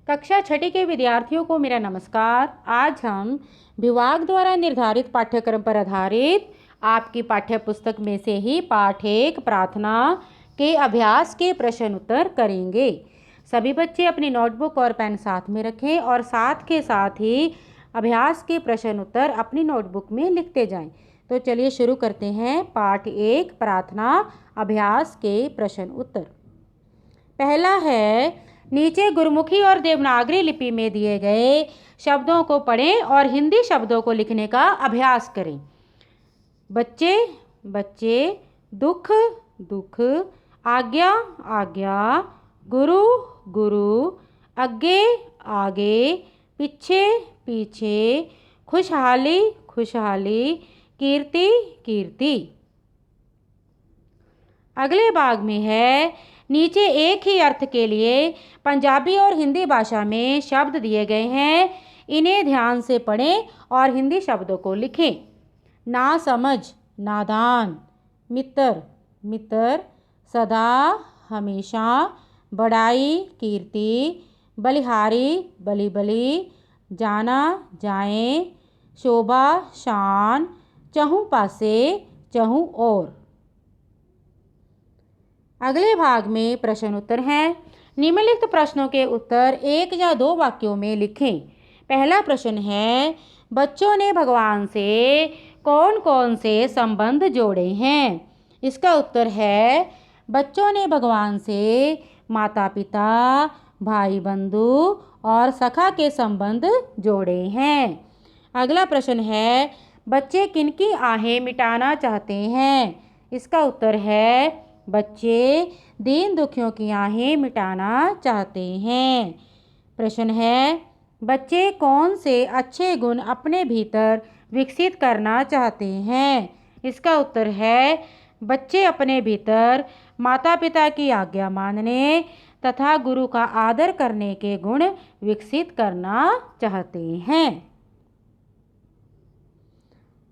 कक्षा छठी के विद्यार्थियों को मेरा नमस्कार। आज हम विभाग द्वारा निर्धारित पाठ्यक्रम पर आधारित आपकी पाठ्य पुस्तक में से ही पाठ 1 प्रार्थना के अभ्यास के प्रश्न उत्तर करेंगे। सभी बच्चे अपनी नोटबुक और पेन साथ में रखें और साथ के साथ ही अभ्यास के प्रश्न उत्तर अपनी नोटबुक में लिखते जाएं। तो चलिए शुरू करते हैं। पाठ 1 प्रार्थना अभ्यास के प्रश्न उत्तर। पहला है, नीचे गुरमुखी और देवनागरी लिपि में दिए गए शब्दों को पढ़ें और हिंदी शब्दों को लिखने का अभ्यास करें। बच्चे बच्चे, दुख दुख, आज्ञा आज्ञा, गुरु गुरु, अग्गे आगे, पीछे पीछे, खुशहाली खुशहाली, कीर्ति कीर्ति। अगले भाग में है, नीचे एक ही अर्थ के लिए पंजाबी और हिंदी भाषा में शब्द दिए गए हैं। इन्हें ध्यान से पढ़ें और हिंदी शब्दों को लिखें। ना समझ नादान, मित्र मित्र, सदा हमेशा, बड़ाई कीर्ति, बलिहारी बलि बलि, जाना जाएं, शोभा शान, चहुं पासे चहुं और। अगले भाग में प्रश्न उत्तर हैं। निम्नलिखित प्रश्नों के उत्तर 1 या 2 वाक्यों में लिखें। पहला प्रश्न है, बच्चों ने भगवान से कौन कौन से संबंध जोड़े हैं? इसका उत्तर है, बच्चों ने भगवान से माता पिता, भाई बंधु और सखा के संबंध जोड़े हैं। अगला प्रश्न है, बच्चे किनकी आहें मिटाना चाहते हैं? इसका उत्तर है, बच्चे दीन दुखियों की आहें मिटाना चाहते हैं। प्रश्न है, बच्चे कौन से अच्छे गुण अपने भीतर विकसित करना चाहते हैं? इसका उत्तर है, बच्चे अपने भीतर माता पिता की आज्ञा मानने तथा गुरु का आदर करने के गुण विकसित करना चाहते हैं।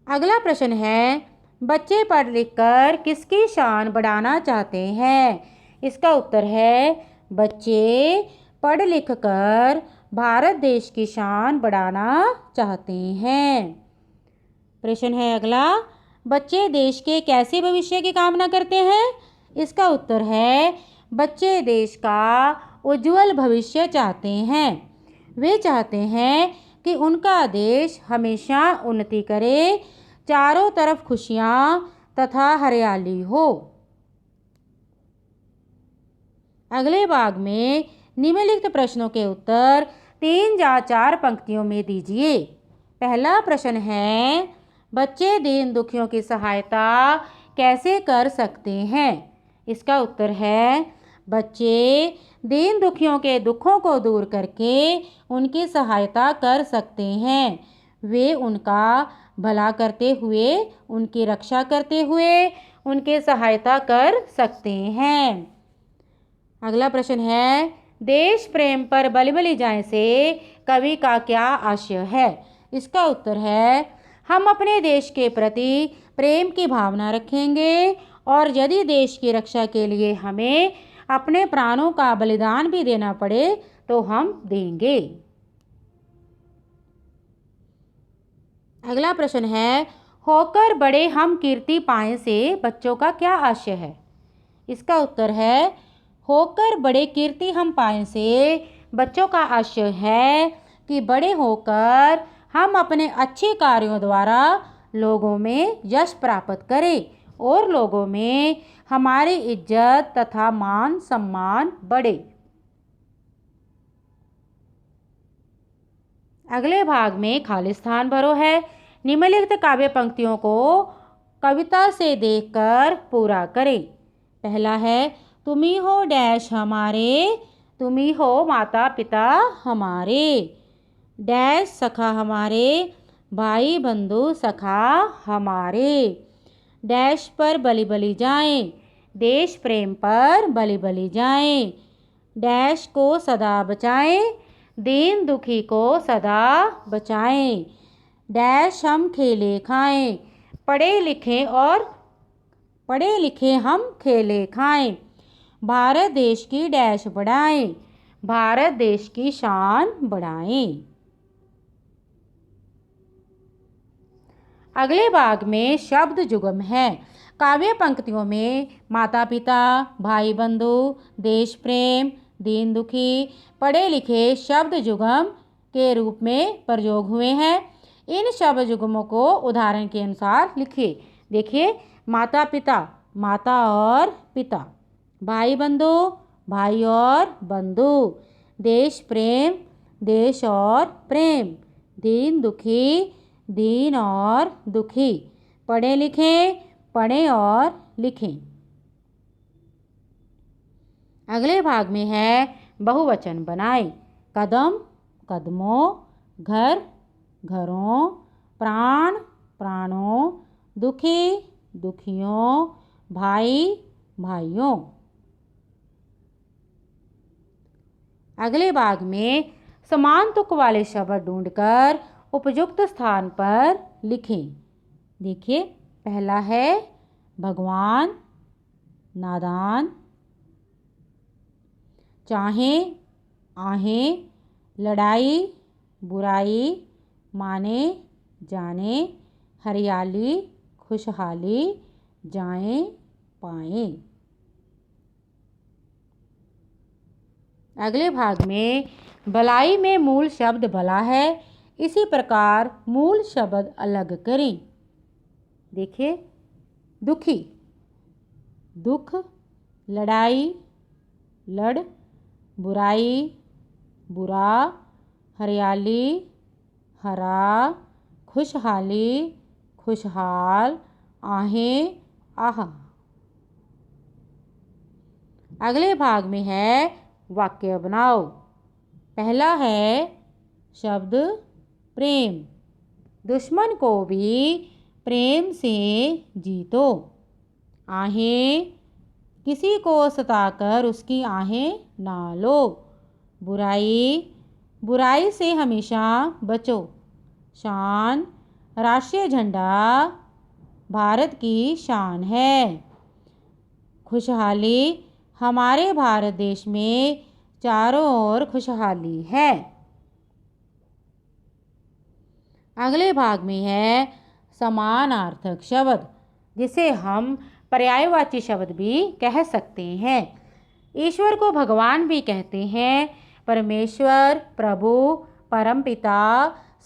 अगला प्रश्न है, बच्चे पढ़ लिख कर किसकी शान बढ़ाना चाहते हैं? इसका उत्तर है, बच्चे पढ़ लिख कर भारत देश की शान बढ़ाना चाहते हैं। प्रश्न है अगला, बच्चे देश के कैसे भविष्य की कामना करते हैं? इसका उत्तर है, बच्चे देश का उज्जवल भविष्य चाहते हैं। वे चाहते हैं कि उनका देश हमेशा उन्नति करे, चारों तरफ खुशियाँ तथा हरियाली हो। अगले भाग में निम्नलिखित प्रश्नों के उत्तर 3 या 4 पंक्तियों में दीजिए। पहला प्रश्न है, बच्चे दीन दुखियों की सहायता कैसे कर सकते हैं? इसका उत्तर है, बच्चे दीन दुखियों के दुखों को दूर करके उनकी सहायता कर सकते हैं। वे उनका भला करते हुए, उनकी रक्षा करते हुए उनकी सहायता कर सकते हैं। अगला प्रश्न है, देश प्रेम पर बलि बलि जाएं से कवि का क्या आशय है? इसका उत्तर है, हम अपने देश के प्रति प्रेम की भावना रखेंगे और यदि देश की रक्षा के लिए हमें अपने प्राणों का बलिदान भी देना पड़े तो हम देंगे। अगला प्रश्न है, होकर बड़े हम कीर्ति पाएं से बच्चों का क्या आशय है? इसका उत्तर है, होकर बड़े कीर्ति हम पाएं से बच्चों का आशय है कि बड़े होकर हम अपने अच्छे कार्यों द्वारा लोगों में यश प्राप्त करें और लोगों में हमारी इज्जत तथा मान सम्मान बढ़े। अगले भाग में खाली स्थान भरो है। निम्नलिखित काव्य पंक्तियों को कविता से देखकर पूरा करें। पहला है, तुम्ही हो डैश हमारे, तुम्ही हो माता पिता हमारे, डैश सखा हमारे, भाई बंधु सखा हमारे, डैश पर बलि बलि जाएं, देश प्रेम पर बलि बलि जाएं, डैश को सदा बचाएं, दीन दुखी को सदा बचाएं, डैश हम खेले खाएं, पढ़े लिखे हम खेले खाएं, भारत देश की डैश बढ़ाएं, भारत देश की शान बढ़ाएं। अगले भाग में शब्द जुगम है। काव्य पंक्तियों में माता पिता, भाई बंधु, देश प्रेम, दीन दुखी, पढ़े लिखे शब्द जुगम के रूप में प्रयोग हुए हैं। इन शब्द जुगमों को उदाहरण के अनुसार लिखिए। देखिए, माता पिता, माता और पिता। भाई बंधु, भाई और बंधु। देश प्रेम, देश और प्रेम। दीन दुखी, दीन और दुखी। पढ़े लिखे, पढ़ें और लिखें। अगले भाग में है बहुवचन बनाएं। कदम, कदमों, घर, घरों, प्राण, प्राणों, दुखी, दुखियों, भाई, भाइयों। अगले भाग में समान तुक वाले शब्द ढूंढकर उपयुक्त स्थान पर लिखें। देखिए, पहला है भगवान, नादान। चाहें, आहें, लड़ाई, बुराई, माने, जाने, हरियाली, खुशहाली, जाएं, पाएं। अगले भाग में भलाई में मूल शब्द भला है, इसी प्रकार मूल शब्द अलग करें। देखिए, दुखी, दुख, लड़ाई, लड़, बुराई, बुरा, हरियाली, हरा, खुशहाली, खुशहाल, आहें, आह। अगले भाग में है वाक्य बनाओ। पहला है शब्द प्रेम। दुश्मन को भी प्रेम से जीतो। आहें, किसी को सताकर उसकी आहें ना लो। बुराई, बुराई से हमेशा बचो। शान, राष्ट्रीय झंडा भारत की शान है। खुशहाली, हमारे भारत देश में चारों ओर खुशहाली है। अगले भाग में है समानार्थक शब्द, जिसे हम पर्यायवाची शब्द भी कह सकते हैं। ईश्वर को भगवान भी कहते हैं। परमेश्वर, प्रभु, परमपिता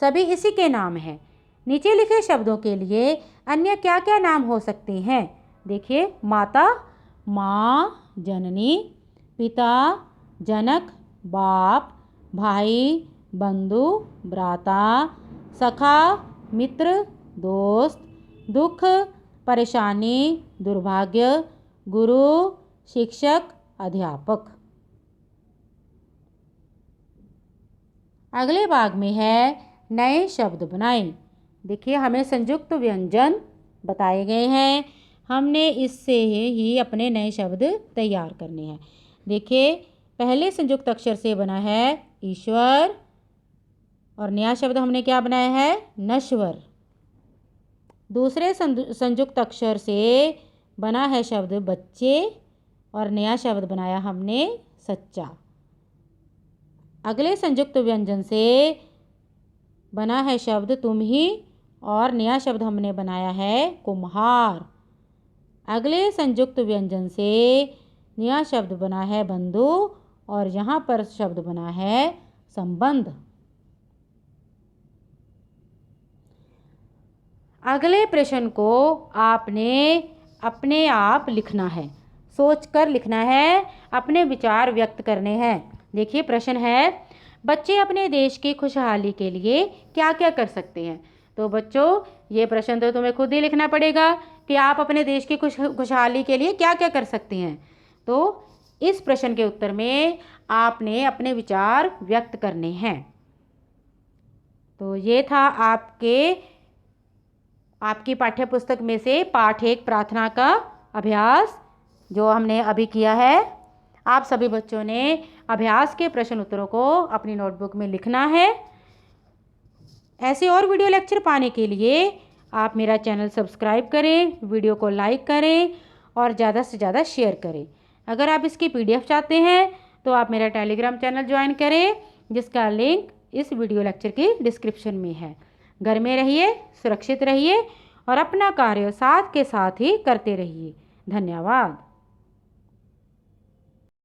सभी इसी के नाम हैं। नीचे लिखे शब्दों के लिए अन्य क्या क्या नाम हो सकते हैं? देखिए, माता, माँ, जननी। पिता, जनक, बाप। भाई, बंधु, भ्राता। सखा, मित्र, दोस्त। दुख, परेशानी, दुर्भाग्य। गुरु, शिक्षक, अध्यापक। अगले भाग में है नए शब्द बनाएं। देखिए, हमें संयुक्त व्यंजन बताए गए हैं। हमने इससे ही अपने नए शब्द तैयार करने हैं। देखिए, पहले संयुक्त अक्षर से बना है ईश्वर, और नया शब्द हमने क्या बनाया है? नश्वर। दूसरे संयुक्त अक्षर से बना है शब्द बच्चे, और नया शब्द बनाया हमने सच्चा। अगले संयुक्त व्यंजन से बना है शब्द तुम ही, और नया शब्द हमने बनाया है कुम्हार। अगले संयुक्त व्यंजन से नया शब्द बना है बंधु, और यहाँ पर शब्द बना है संबंध। अगले प्रश्न को आपने अपने आप लिखना है, सोचकर लिखना है, अपने विचार व्यक्त करने हैं। देखिए, प्रश्न है, बच्चे अपने देश की खुशहाली के लिए क्या क्या कर सकते हैं? तो बच्चों, ये प्रश्न तो तुम्हें खुद ही लिखना पड़ेगा कि आप अपने देश की खुशहाली के लिए क्या क्या कर सकते हैं। तो इस प्रश्न के उत्तर में आपने अपने विचार व्यक्त करने हैं। तो ये था आपकी पाठ्य पुस्तक में से पाठ 1 प्रार्थना का अभ्यास, जो हमने अभी किया है। आप सभी बच्चों ने अभ्यास के प्रश्न उत्तरों को अपनी नोटबुक में लिखना है। ऐसे और वीडियो लेक्चर पाने के लिए आप मेरा चैनल सब्सक्राइब करें, वीडियो को लाइक करें और ज़्यादा से ज़्यादा शेयर करें। अगर आप इसकी PDF चाहते हैं तो आप मेरा टेलीग्राम चैनल ज्वाइन करें, जिसका लिंक इस वीडियो लेक्चर की डिस्क्रिप्शन में है। घर में रहिए, सुरक्षित रहिए और अपना कार्य साथ के साथ ही करते रहिए। धन्यवाद।